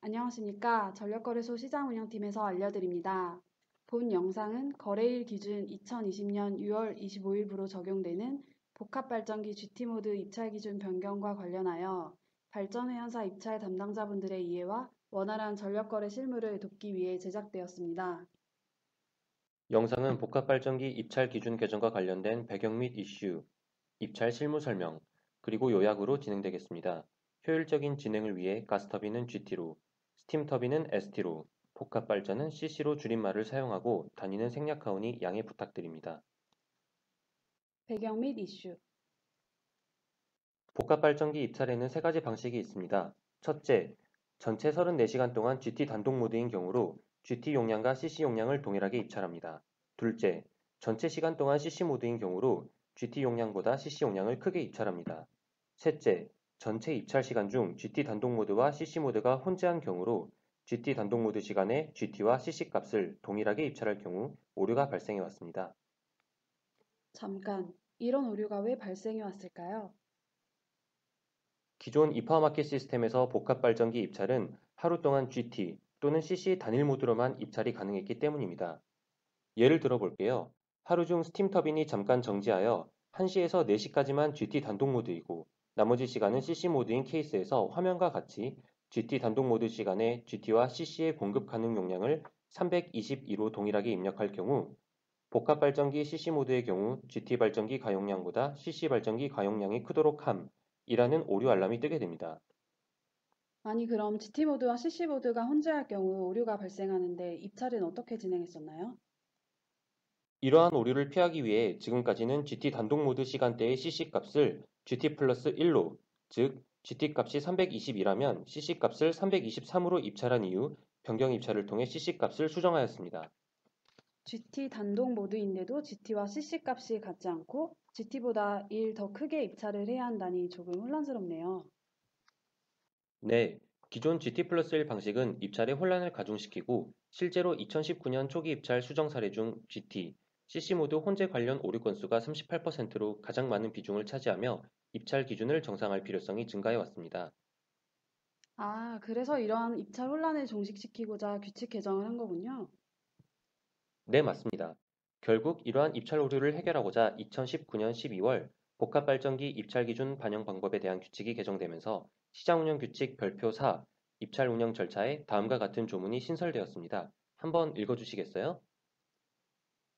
안녕하십니까. 전력거래소 시장운영팀에서 알려드립니다. 본 영상은 거래일 기준 2020년 6월 25일부로 적용되는 복합발전기 GT모드 입찰 기준 변경과 관련하여 발전회원사 입찰 담당자분들의 이해와 원활한 전력거래 실무를 돕기 위해 제작되었습니다. 영상은 복합발전기 입찰 기준 개정과 관련된 배경 및 이슈, 입찰 실무 설명, 그리고 요약으로 진행되겠습니다. 효율적인 진행을 위해 가스터빈은 GT로, 스팀터빈은 ST로, 복합발전은 CC로 줄임말을 사용하고 단위는 생략하오니 양해 부탁드립니다. 배경 및 이슈. 복합발전기 입찰에는 세 가지 방식이 있습니다. 첫째, 전체 34시간 동안 GT 단독 모드인 경우로 GT 용량과 CC 용량을 동일하게 입찰합니다. 둘째, 전체 시간 동안 CC 모드인 경우로 GT 용량보다 CC 용량을 크게 입찰합니다. 셋째, 전체 입찰 시간 중 GT 단독 모드와 CC 모드가 혼재한 경우로 GT 단독 모드 시간에 GT와 CC 값을 동일하게 입찰할 경우 오류가 발생해 왔습니다. 잠깐, 이런 오류가 왜 발생해 왔을까요? 기존 이파마켓 시스템에서 복합발전기 입찰은 하루 동안 GT 또는 CC 단일 모드로만 입찰이 가능했기 때문입니다. 예를 들어 볼게요. 하루 중 스팀 터빈이 잠깐 정지하여 1시에서 4시까지만 GT 단독 모드이고 나머지 시간은 CC 모드인 케이스에서 화면과 같이 GT 단독 모드 시간에 GT와 CC의 공급 가능 용량을 322로 동일하게 입력할 경우 복합 발전기 CC 모드의 경우 GT 발전기 가용량보다 CC 발전기 가용량이 크도록 함이라는 오류 알람이 뜨게 됩니다. 아니, 그럼 GT모드와 CC모드가 혼재할 경우 오류가 발생하는데 입찰은 어떻게 진행했었나요? 이러한 오류를 피하기 위해 지금까지는 GT 단독 모드 시간대의 CC 값을 GT 플러스 1로, 즉 GT 값이 322라면 CC 값을 323으로 입찰한 이후 변경 입찰을 통해 CC 값을 수정하였습니다. GT 단독 모드인데도 GT와 CC 값이 같지 않고 GT보다 1 더 크게 입찰을 해야 한다니 조금 혼란스럽네요. 네, 기존 GT 플러스 1 방식은 입찰에 혼란을 가중시키고 실제로 2019년 초기 입찰 수정 사례 중 GT, CC 모드 혼재 관련 오류 건수가 38%로 가장 많은 비중을 차지하며 입찰 기준을 정상화할 필요성이 증가해 왔습니다. 아, 그래서 이러한 입찰 혼란을 종식시키고자 규칙 개정을 한 거군요. 네, 맞습니다. 결국 이러한 입찰 오류를 해결하고자 2019년 12월 복합발전기 입찰 기준 반영 방법에 대한 규칙이 개정되면서 시장운영 규칙 별표 4 입찰 운영 절차에 다음과 같은 조문이 신설되었습니다. 한번 읽어주시겠어요?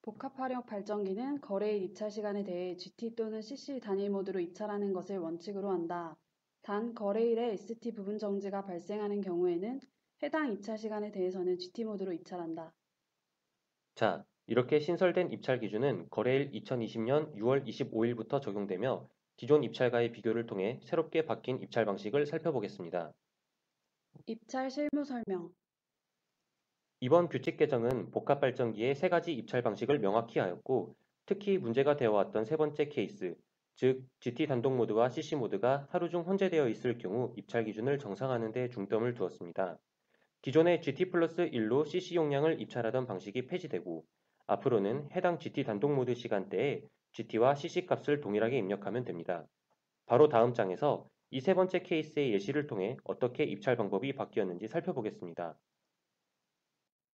복합화력 발전기는 거래일 입찰 시간에 대해 GT 또는 CC 단일 모드로 입찰하는 것을 원칙으로 한다. 단, 거래일에 ST 부분 정지가 발생하는 경우에는 해당 입찰 시간에 대해서는 GT 모드로 입찰한다. 자, 이렇게 신설된 입찰 기준은 거래일 2020년 6월 25일부터 적용되며 기존 입찰과의 비교를 통해 새롭게 바뀐 입찰 방식을 살펴보겠습니다. 입찰 실무 설명. 이번 규칙 개정은 복합발전기의 세 가지 입찰 방식을 명확히 하였고, 특히 문제가 되어왔던 세 번째 케이스, 즉 GT 단독 모드와 CC 모드가 하루 중 혼재되어 있을 경우 입찰 기준을 정상화하는 데 중점을 두었습니다. 기존의 GT 플러스 1로 CC 용량을 입찰하던 방식이 폐지되고, 앞으로는 해당 GT 단독 모드 시간대에 GT와 CC 값을 동일하게 입력하면 됩니다. 바로 다음 장에서 이 세 번째 케이스의 예시를 통해 어떻게 입찰 방법이 바뀌었는지 살펴보겠습니다.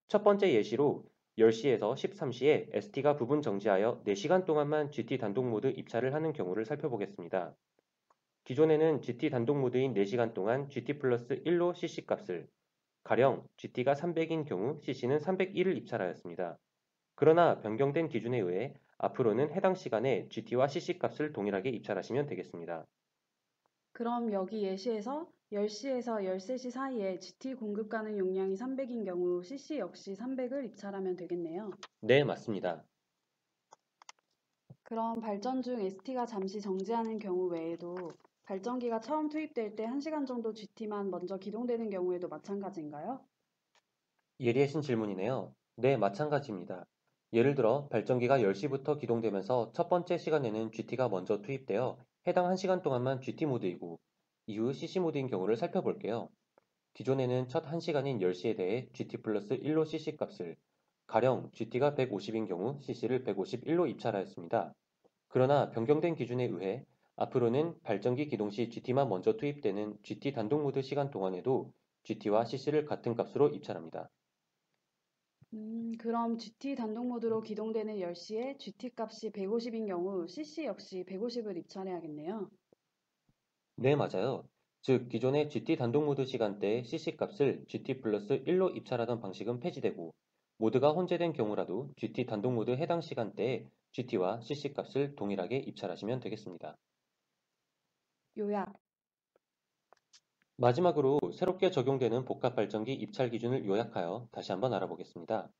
첫 번째 예시로 10시에서 13시에 ST가 부분 정지하여 4시간 동안만 GT 단독 모드 입찰을 하는 경우를 살펴보겠습니다. 기존에는 GT 단독 모드인 4시간 동안 GT 플러스 1로 CC 값을, 가령 GT가 300인 경우 CC는 301을 입찰하였습니다. 그러나 변경된 기준에 의해 앞으로는 해당 시간에 GT와 CC 값을 동일하게 입찰하시면 되겠습니다. 그럼 여기 예시에서 10시에서 13시 사이에 GT 공급 가능 용량이 300인 경우 CC 역시 300을 입찰하면 되겠네요. 네, 맞습니다. 그럼 발전 중 ST가 잠시 정지하는 경우 외에도 발전기가 처음 투입될 때 1시간 정도 GT만 먼저 기동되는 경우에도 마찬가지인가요? 예리하신 질문이네요. 네, 마찬가지입니다. 예를 들어 발전기가 10시부터 기동되면서 첫 번째 시간에는 GT가 먼저 투입되어 해당 1시간 동안만 GT 모드이고 이후 CC 모드인 경우를 살펴볼게요. 기존에는 첫 1시간인 10시에 대해 GT 플러스 1로 CC 값을, 가령 GT가 150인 경우 CC를 151로 입찰하였습니다. 그러나 변경된 기준에 의해 앞으로는 발전기 기동 시 GT만 먼저 투입되는 GT 단독 모드 시간 동안에도 GT와 CC를 같은 값으로 입찰합니다. 그럼 GT 단독 모드로 기동되는 10시에 GT 값이 150인 경우 CC 역시 150을 입찰해야겠네요. 네, 맞아요. 즉, 기존의 GT 단독 모드 시간대의 CC 값을 GT 플러스 1로 입찰하던 방식은 폐지되고, 모드가 혼재된 경우라도 GT 단독 모드 해당 시간대에 GT와 CC 값을 동일하게 입찰하시면 되겠습니다. 요약. 마지막으로 새롭게 적용되는 복합발전기 입찰 기준을 요약하여 다시 한번 알아보겠습니다.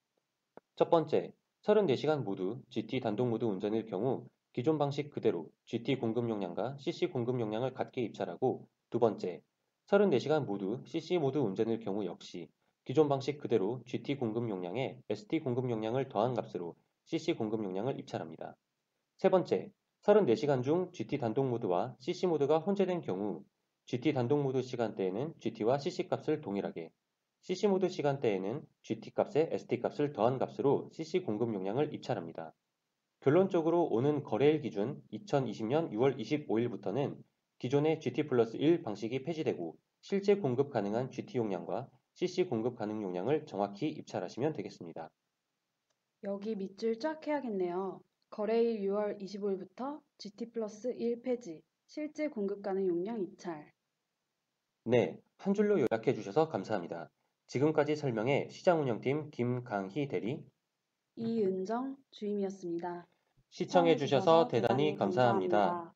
첫 번째, 34시간 모두 GT 단독 모드 운전일 경우 기존 방식 그대로 GT 공급 용량과 CC 공급 용량을 같게 입찰하고, 두 번째, 34시간 모두 CC 모드 운전일 경우 역시 기존 방식 그대로 GT 공급 용량에 ST 공급 용량을 더한 값으로 CC 공급 용량을 입찰합니다. 세 번째, 34시간 중 GT 단독 모드와 CC 모드가 혼재된 경우 GT 단독 모드 시간대에는 GT와 CC 값을 동일하게, CC 모드 시간대에는 GT 값에 ST 값을 더한 값으로 CC 공급 용량을 입찰합니다. 결론적으로 오는 거래일 기준 2020년 6월 25일부터는 기존의 GT 플러스 1 방식이 폐지되고 실제 공급 가능한 GT 용량과 CC 공급 가능 용량을 정확히 입찰하시면 되겠습니다. 여기 밑줄 쫙 해야겠네요. 거래일 6월 25일부터 GT 플러스 1 폐지, 실제 공급 가능 용량 입찰. 네, 한 줄로 요약해 주셔서 감사합니다. 지금까지 설명해 시장운영팀 김강희 대리, 이은정 주임이었습니다. 시청해 시청해 주셔서 주셔서 대단히 대단히 감사합니다. 감사합니다.